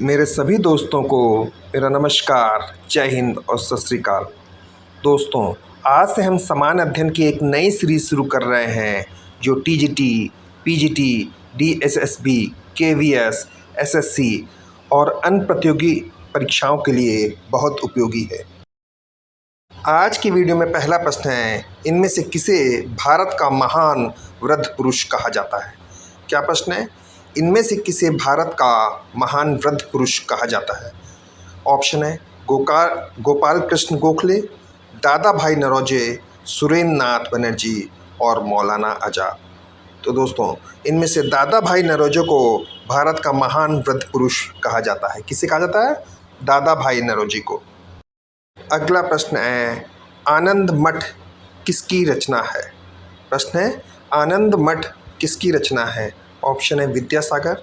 मेरे सभी दोस्तों को मेरा नमस्कार, जय हिंद और सत श्री अकाल। दोस्तों, आज से हम समान अध्ययन की एक नई सीरीज शुरू कर रहे हैं जो TGT, PGT, DSSB, KVS, SSC और अन्य प्रतियोगी परीक्षाओं के लिए बहुत उपयोगी है। आज की वीडियो में पहला प्रश्न है, इनमें से किसे भारत का महान वृद्ध पुरुष कहा जाता है? क्या प्रश्न है? इनमें से किसे भारत का महान वृद्ध पुरुष कहा जाता है? ऑप्शन है गोपाल कृष्ण गोखले, दादा भाई नौरोजी, सुरेंद्र नाथ बनर्जी और मौलाना आज़ाद। तो दोस्तों, इनमें से दादा भाई नौरोजी को भारत का महान वृद्ध पुरुष कहा जाता है। किसे कहा जाता है? दादा भाई नौरोजी को। अगला प्रश्न है, आनंद मठ किसकी रचना है? प्रश्न है, आनंद मठ किसकी रचना है? ऑप्शन है विद्यासागर,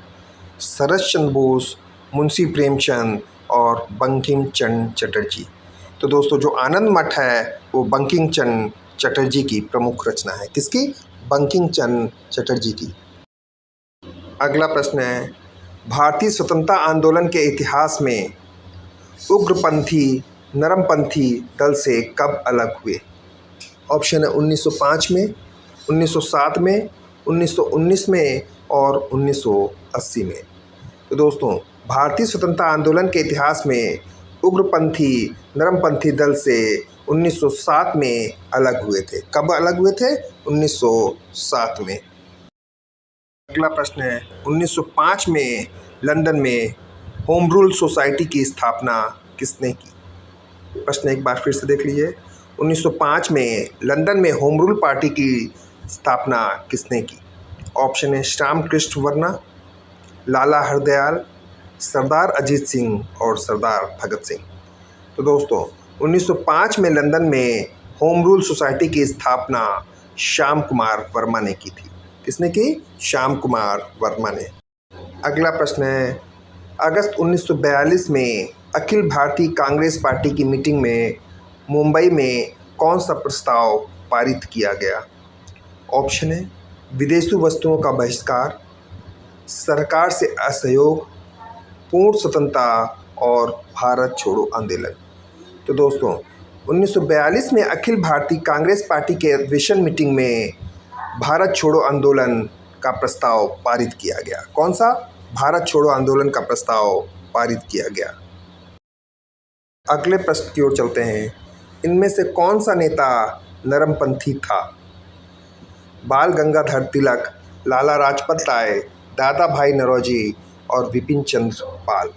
शरत चंद्र बोस, मुंशी प्रेमचंद और बंकिम चंद्र चटर्जी। तो दोस्तों, जो आनंद मठ है वो बंकिम चंद्र चटर्जी की प्रमुख रचना है। किसकी? बंकिम चंद्र चटर्जी की। अगला प्रश्न है, भारतीय स्वतंत्रता आंदोलन के इतिहास में उग्रपंथी नरमपंथी दल से कब अलग हुए? ऑप्शन है 1905 में, 1907 में, 1919 में और 1980 में। तो दोस्तों, भारतीय स्वतंत्रता आंदोलन के इतिहास में उग्रपंथी नरमपंथी दल से 1907 में अलग हुए थे। कब अलग हुए थे? 1907 में। अगला प्रश्न है, 1905 में लंदन में होम रूल सोसाइटी की स्थापना किसने की? प्रश्न एक बार फिर से देख लीजिए। 1905 में लंदन में होम रूल पार्टी की स्थापना किसने की? ऑप्शन है श्याम कृष्ण वर्मा, लाला हरदयाल, सरदार अजीत सिंह और सरदार भगत सिंह। तो दोस्तों, 1905 में लंदन में होम रूल सोसाइटी की स्थापना श्याम कुमार वर्मा ने की थी। किसने की? श्याम कुमार वर्मा ने। अगला प्रश्न है, अगस्त 1942 में अखिल भारतीय कांग्रेस पार्टी की मीटिंग में मुंबई में कौन सा प्रस्ताव पारित किया गया? ऑप्शन है विदेशी वस्तुओं का बहिष्कार, सरकार से असहयोग, पूर्ण स्वतंत्रता और भारत छोड़ो आंदोलन। तो दोस्तों, 1942 में अखिल भारतीय कांग्रेस पार्टी के अधिवेशन मीटिंग में भारत छोड़ो आंदोलन का प्रस्ताव पारित किया गया। कौन सा? भारत छोड़ो आंदोलन का प्रस्ताव पारित किया गया। अगले प्रश्न की ओर चलते हैं, इनमें से कौन सा नेता नरमपंथी था? बाल गंगाधर तिलक, लाला लाजपत राय, दादा भाई नौरोजी और विपिन चंद्र पाल।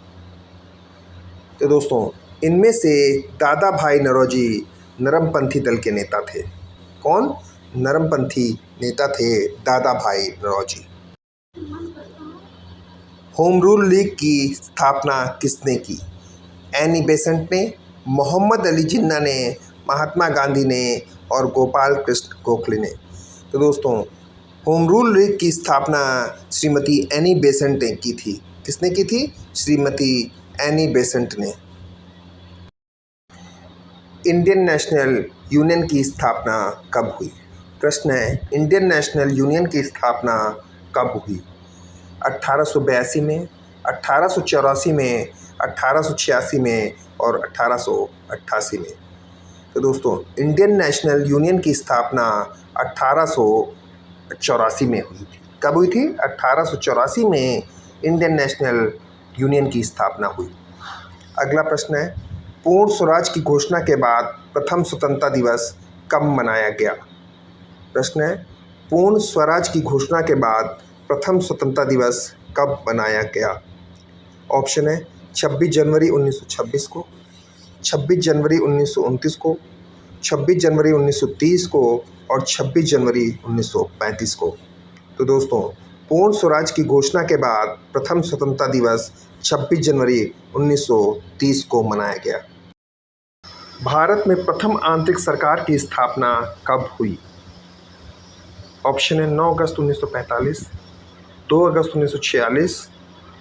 तो दोस्तों, इनमें से दादा भाई नौरोजी नरमपंथी दल के नेता थे। कौन? नरमपंथी नेता थे दादा भाई नौरोजी। होम रूल लीग की स्थापना किसने की? एनी बेसेंट ने, मोहम्मद अली जिन्ना ने, महात्मा गांधी ने और गोपाल कृष्ण गोखले ने। तो दोस्तों, होम रूल लीग की स्थापना श्रीमती एनी बेसेंट ने की थी। किसने की थी? श्रीमती एनी बेसेंट ने। इंडियन नेशनल यूनियन की स्थापना कब हुई? प्रश्न है, इंडियन नेशनल यूनियन की स्थापना कब हुई? 1882 में, 1884 में, 1886 में और 1888 में। तो दोस्तों, इंडियन नेशनल यूनियन की स्थापना 1884 में हुई थी। कब हुई थी? 1884 में इंडियन नेशनल यूनियन की स्थापना हुई। अगला प्रश्न है, पूर्ण स्वराज की घोषणा के बाद प्रथम स्वतंत्रता दिवस कब मनाया गया? प्रश्न है, पूर्ण स्वराज की घोषणा के बाद प्रथम स्वतंत्रता दिवस कब मनाया गया? ऑप्शन है 26 जनवरी 1926 को, 26 जनवरी 1929 को, 26 जनवरी 1930 को और 26 जनवरी 1935 को। तो दोस्तों, पूर्ण स्वराज की घोषणा के बाद प्रथम स्वतंत्रता दिवस 26 जनवरी 1930 को मनाया गया। भारत में प्रथम आंतरिक सरकार की स्थापना कब हुई? ऑप्शन है 9 अगस्त 1945, 2 अगस्त 1946,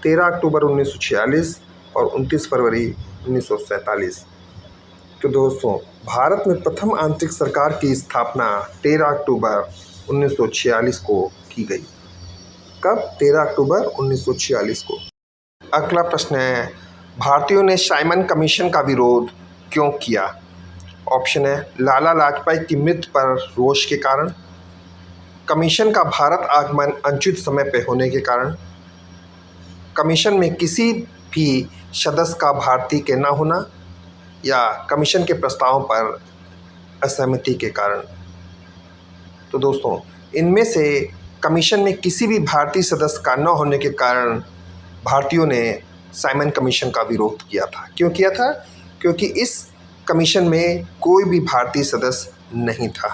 13 अक्टूबर 1946 और 29 फरवरी 1947। तो दोस्तों, भारत में प्रथम आंतरिक सरकार की स्थापना 13 अक्टूबर 1946 को की गई। कब? 13 अक्टूबर 1946 को। अगला प्रश्न है, भारतीयों ने साइमन कमीशन का विरोध क्यों किया? ऑप्शन है लाला लाजपत की मृत्यु पर रोष के कारण, कमीशन का भारत आगमन अनुचित समय पर होने के कारण, कमीशन में किसी भी सदस्य का भारतीय के न होना, या कमीशन के प्रस्तावों पर असहमति के कारण। तो दोस्तों, इनमें से कमीशन में किसी भी भारतीय सदस्य का न होने के कारण भारतीयों ने साइमन कमीशन का विरोध किया था। क्यों किया था? क्योंकि इस कमीशन में कोई भी भारतीय सदस्य नहीं था।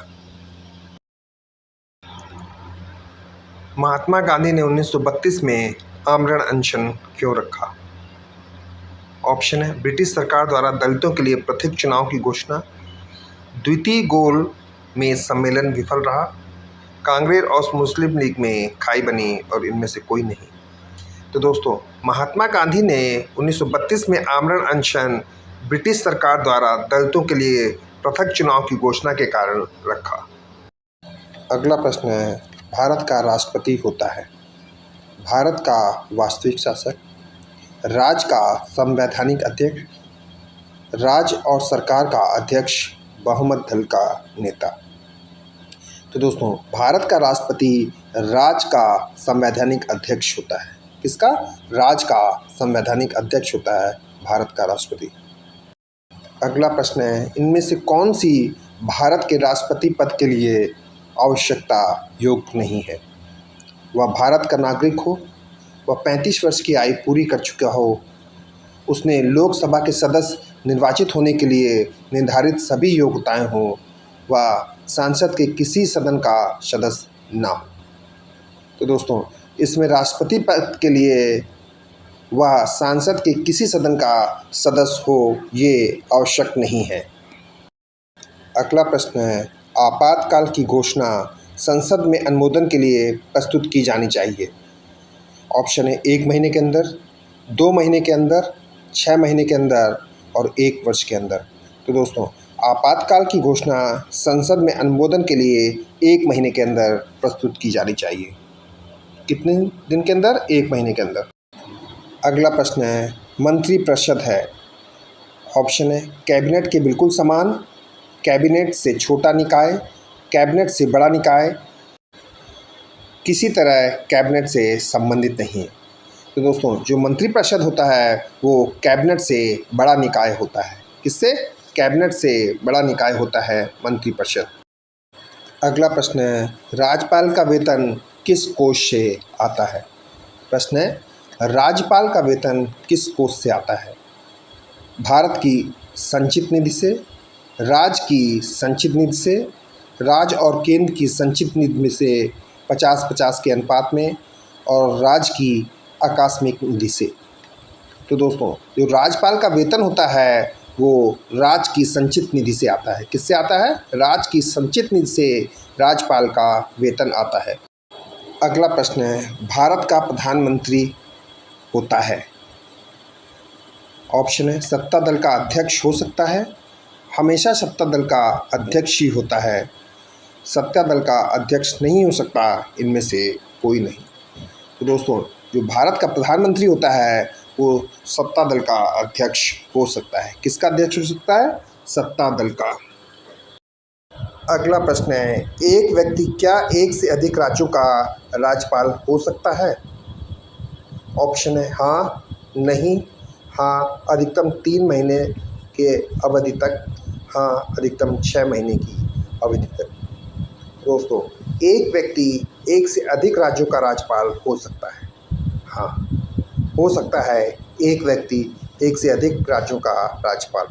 महात्मा गांधी ने 1932 में आमरण अनशन क्यों रखा? ऑप्शन है ब्रिटिश सरकार द्वारा दलितों के लिए प्रत्येक चुनाव की घोषणा, द्वितीय गोल में सम्मेलन विफल रहा, कांग्रेस और मुस्लिम लीग में खाई बनी और इनमें से कोई नहीं। तो दोस्तों, महात्मा गांधी ने 1932 में आमरण अनशन ब्रिटिश सरकार द्वारा दलितों के लिए पृथक चुनाव की घोषणा के कारण रखा। अगला प्रश्न है, भारत का राष्ट्रपति होता है भारत का वास्तविक शासक, राज्य का संवैधानिक अध्यक्ष, राज्य और सरकार का अध्यक्ष, बहुमत दल का नेता। तो दोस्तों, भारत का राष्ट्रपति राज्य का संवैधानिक अध्यक्ष होता है। किसका? राज्य का संवैधानिक अध्यक्ष होता है भारत का राष्ट्रपति। अगला प्रश्न है, इनमें से कौन सी भारत के राष्ट्रपति पद के लिए आवश्यकता योग्य नहीं है? वह भारत का नागरिक हो, वह 35 वर्ष की आयु पूरी कर चुका हो, उसने लोकसभा के सदस्य निर्वाचित होने के लिए निर्धारित सभी योग्यताएं हों, वह संसद के किसी सदन का सदस्य ना हो। तो दोस्तों, इसमें राष्ट्रपति पद के लिए वह संसद के किसी सदन का सदस्य हो, ये आवश्यक नहीं है। अगला प्रश्न है, आपातकाल की घोषणा संसद में अनुमोदन के लिए प्रस्तुत की जानी चाहिए। ऑप्शन है 1 महीने के अंदर, 2 महीने के अंदर, 6 महीने के अंदर और 1 वर्ष के अंदर। तो दोस्तों, आपातकाल की घोषणा संसद में अनुमोदन के लिए 1 महीने के अंदर प्रस्तुत की जानी चाहिए। कितने दिन के अंदर? 1 महीने के अंदर। अगला प्रश्न है, मंत्रिपरिषद है। ऑप्शन है कैबिनेट के बिल्कुल समान, कैबिनेट से छोटा निकाय, कैबिनेट से बड़ा निकाय, किसी तरह कैबिनेट से संबंधित नहीं। तो दोस्तों, जो मंत्रिपरिषद होता है वो कैबिनेट से बड़ा निकाय होता है। किससे? कैबिनेट से बड़ा निकाय होता है मंत्रिपरिषद। अगला प्रश्न है, राज्यपाल का वेतन किस कोष से आता है? प्रश्न है, राज्यपाल का वेतन किस कोष से आता है? भारत की संचित निधि से, राज्य की संचित निधि से, राज्य और केंद्र की संचित निधि में से 50-50 के अनुपात में, और राज्य की आकस्मिक निधि से। तो दोस्तों, जो राज्यपाल का वेतन होता है वो राज्य की संचित निधि से आता है। किससे आता है? राज्य की संचित निधि से राज्यपाल का वेतन आता है। अगला प्रश्न है, भारत का प्रधानमंत्री होता है। ऑप्शन है सत्ता दल का अध्यक्ष हो सकता है, हमेशा सत्ता दल का अध्यक्ष ही होता है, सत्ता दल का अध्यक्ष नहीं हो सकता, इनमें से कोई नहीं। तो दोस्तों, जो भारत का प्रधानमंत्री होता है वो सत्ता दल का अध्यक्ष हो सकता है। किसका अध्यक्ष हो सकता है? सत्ता दल का। अगला प्रश्न है, एक व्यक्ति क्या एक से अधिक राज्यों का राज्यपाल हो सकता है? ऑप्शन है हाँ, नहीं, हाँ अधिकतम 3 महीने के अवधि तक, हाँ अधिकतम 6 महीने की अवधि तक। दोस्तों, एक व्यक्ति एक से अधिक राज्यों का राज्यपाल हो सकता है। हाँ, हो सकता है एक व्यक्ति एक से अधिक राज्यों का राज्यपाल।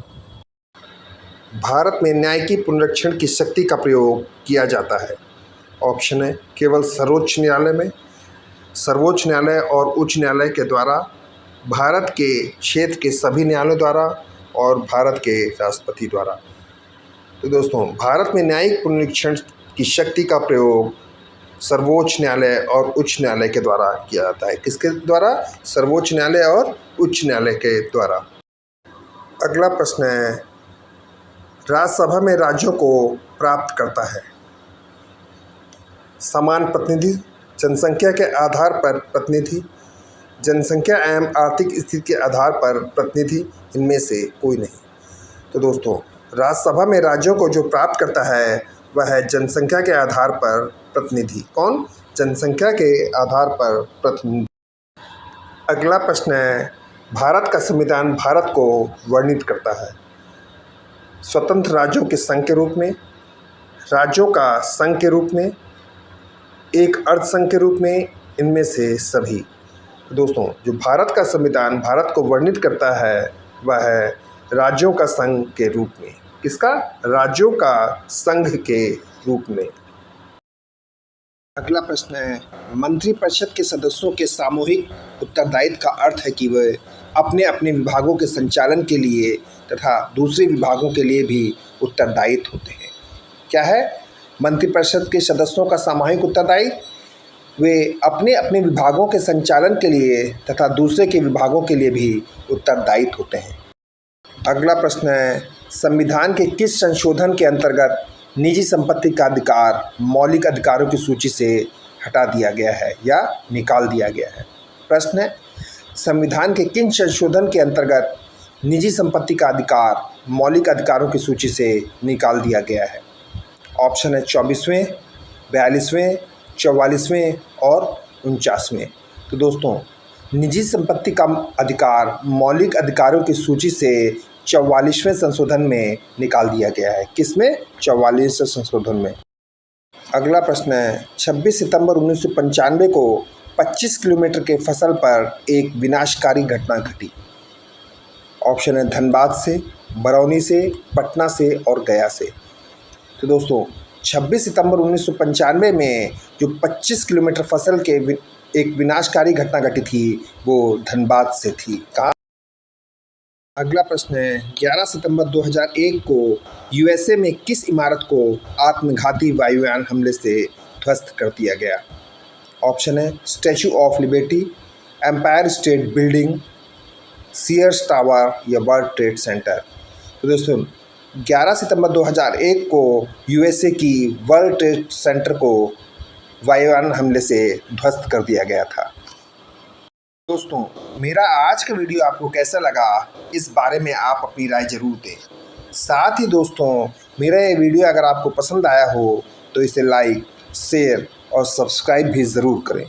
भारत में न्याय की पुनरीक्षण की शक्ति का प्रयोग किया जाता है। ऑप्शन है केवल सर्वोच्च न्यायालय में, सर्वोच्च न्यायालय और उच्च न्यायालय के द्वारा, भारत के क्षेत्र के सभी न्यायालयों द्वारा और भारत के राष्ट्रपति द्वारा। तो दोस्तों, भारत में न्यायिक पुनरीक्षण की शक्ति का प्रयोग सर्वोच्च न्यायालय और उच्च न्यायालय के द्वारा किया जाता है। किसके द्वारा? सर्वोच्च न्यायालय और उच्च न्यायालय के द्वारा। अगला प्रश्न है, राज्यसभा में राज्यों को प्राप्त करता है समान प्रतिनिधि, जनसंख्या के आधार पर प्रतिनिधि, जनसंख्या एवं आर्थिक स्थिति के आधार पर प्रतिनिधि इनमें से कोई नहीं। तो दोस्तों, राज्यसभा में राज्यों को जो प्राप्त करता है वह है जनसंख्या के आधार पर प्रतिनिधि। कौन? जनसंख्या के आधार पर प्रतिनिधि। अगला प्रश्न है, भारत का संविधान भारत को वर्णित करता है स्वतंत्र राज्यों के संघ के रूप में, राज्यों का संघ के रूप में, एक अर्ध संघ के रूप में, इनमें से सभी। तो दोस्तों, जो भारत का संविधान भारत को वर्णित करता है वह है राज्यों का संघ के रूप में। किसका? राज्यों का संघ के रूप में। अगला प्रश्न है, मंत्रिपरिषद के सदस्यों के सामूहिक उत्तरदायित्व का अर्थ है कि वे अपने अपने विभागों के संचालन के लिए तथा दूसरे विभागों के लिए भी उत्तरदायित्व होते हैं। क्या है मंत्रिपरिषद के सदस्यों का सामूहिक उत्तरदायित्व? वे अपने अपने विभागों के संचालन के लिए तथा दूसरे के विभागों के लिए भी उत्तरदायित्व होते हैं। अगला प्रश्न है, संविधान के किस संशोधन के अंतर्गत निजी संपत्ति का अधिकार मौलिक अधिकारों की सूची से हटा दिया गया है या निकाल दिया गया है? प्रश्न है, संविधान के किन संशोधन के अंतर्गत निजी संपत्ति का अधिकार मौलिक अधिकारों की सूची से निकाल दिया गया है? ऑप्शन है 24वें, 42वें, 44वें और 49वें। तो दोस्तों, निजी संपत्ति का अधिकार मौलिक अधिकारों की सूची से 44वें संशोधन में निकाल दिया गया है। किसमें? 44वें संशोधन में। अगला प्रश्न है, 26 सितंबर 1995 को 25 किलोमीटर के फसल पर एक विनाशकारी घटना घटी। ऑप्शन है धनबाद से, बरौनी से, पटना से और गया से। तो दोस्तों, 26 सितंबर 1995 में जो 25 किलोमीटर फसल के एक विनाशकारी घटना घटी थी वो धनबाद से थी। कहाँ? अगला प्रश्न है, 11 सितंबर 2001 को यूएसए में किस इमारत को आत्मघाती वायुयान हमले से ध्वस्त कर दिया गया? ऑप्शन है Statue of Liberty, Empire State Building, Sears Tower या वर्ल्ड ट्रेड सेंटर। तो दोस्तों, 11 सितंबर 2001 को यूएसए की वर्ल्ड ट्रेड सेंटर को वायुयान हमले से ध्वस्त कर दिया गया था। दोस्तों, मेरा आज का वीडियो आपको कैसा लगा इस बारे में आप अपनी राय ज़रूर दें। साथ ही दोस्तों, मेरा ये वीडियो अगर आपको पसंद आया हो तो इसे लाइक, शेयर और सब्सक्राइब भी ज़रूर करें।